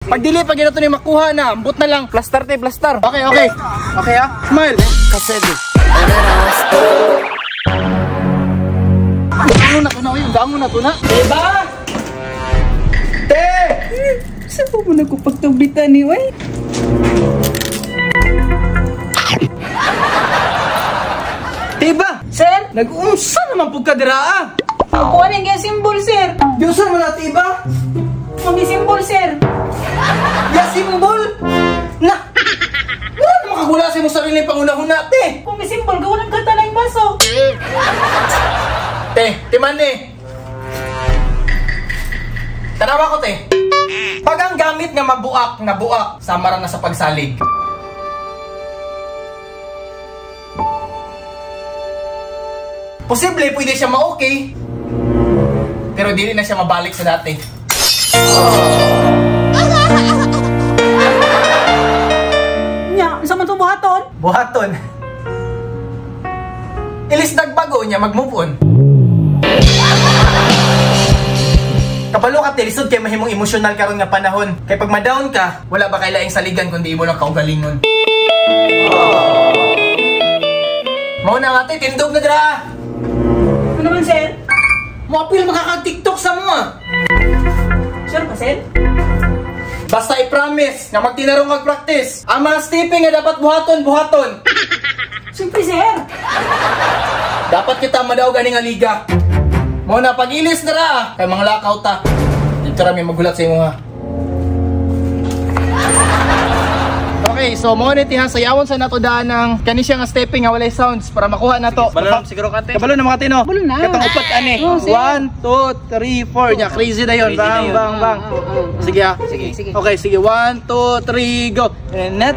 Pag dili, pag ito ni makuha na, ambot na lang. Plaster te, plaster. Okay, okay. Okay ha? Smile. Kasi gango na to na, yung gango na to na. Diba? Te! Saan po mo nagkupagtubitan ni Way? Diba? Sir? Nag-unsa naman po kadira. Kuha na yung simbol, sir. Diyosan mo na, diba? May simbol, sir. Ya simbol? Na! Wala na makagula sa mong sariling panguna-huna, te! Kung may simbol, gawa ng kanta na yung baso. Te, timan eh. Tanawa ko, te. Pag ang gamit nga mabuak na buak, sama na sa pagsalig. Posible, pwede siya ma-okay. Pero dili na siya mabalik sa dati. Nya, isa man ito buhaton? Buhaton. Ilis nagbago niya, mag-move on. Kabalo ka, lisod kay mahimong emosyonal karon nga panahon. Kay pag ma-down ka, wala ba kay laing saligan kundi imo lang kaugalingon. Mao na nga, te, tindog na dira. Ano naman, sir? Mo-apil makaka-TikTok sa mga. Sure pa, sir? Basta i-promise nga magtinarong mag-practice. Ang mga stepping nga dapat buhaton. Siyempre, sir. Dapat kita madaog ani nga liga. Mo na pag-ilis na ra. Kay mga lakaw ta. Dito rami magulat sa imo ha. Okay, so mo ni tiha sayawon sa nato daan ng kani siya nga stepping nga walay sounds para makuha na to. Balon siguro kante. Kabalo na mga tino. Balon na. Katong upat ani. 1 2 3 4 nya crazy na yon. Bang. Sige ha. Sige. Okay, sige. 1 2 3 go. Net.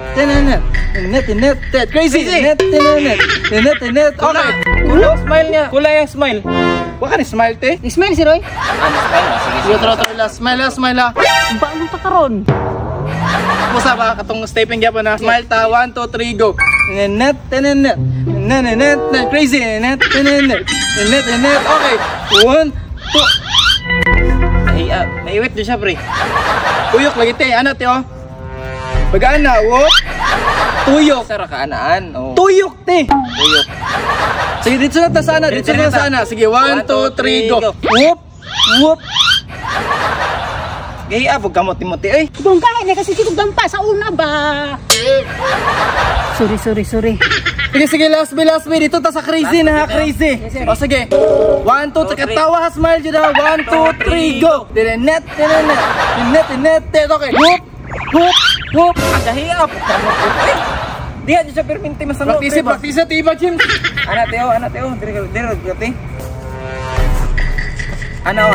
Crazy. Net. Okay. Kulang smile niya. Kulang yung smile. Wa ka ni smile te. Ismail, si Roy. Sige, tara. Smile la. Baano ta karon? Musa ba katong stepping gyapon na. Smile ta. 1 2 3 go. Net. Crazy. Net. Okay. 1 2. Naiwit din siya, pre. Tuyok lagi te. Ano te oh? Bagaan na. Whoop. Tuyok. Sara kaanaan. Oh. Tuyok te. Tuyok. Sige, dito na ta sana. Sige, 1 2 3 go. Whoop. Gaya, pag kamot-timoti, eh. Kung kahit na kasi tikog dampa sa una ba? Sorry. Sige, last be. Dito ta sa crazy na ha, crazy. O sige. 1 2 katawa ha, smile jud ha. 1 2 3 go. Net. Okay. Whoop. Agahiya, pag kamot-timoti, eh. Di aja siya perminti masano. Practice tiba, Jim. Anak Teo. Dire gati. Ano?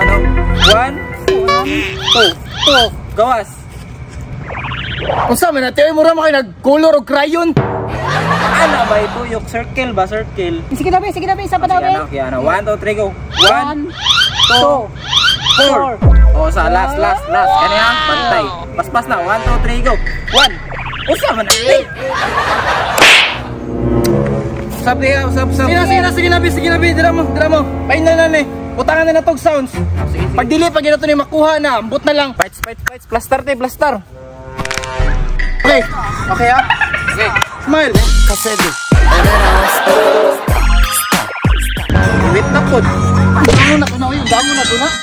1 2 gawas. Unsa man natin mura man kay nag-color og crayon. Ana ba tuyok circle ba? Circle. Sige na, isa pa daw, be. 1 2 3 go. 1 2 4. Oh, sa last. Kani ha, bantay. Paspas na. 1 2 3 go. 1. Usa man. Usap. Sige na, Dira mo. Pain na ni. Utangan na tog sounds. Pag dili pag ito ni makuha na, ambot na lang. Fights. Plaster. Okay ha? Okay. Smile. Kasi Wait na po. Gango na to na.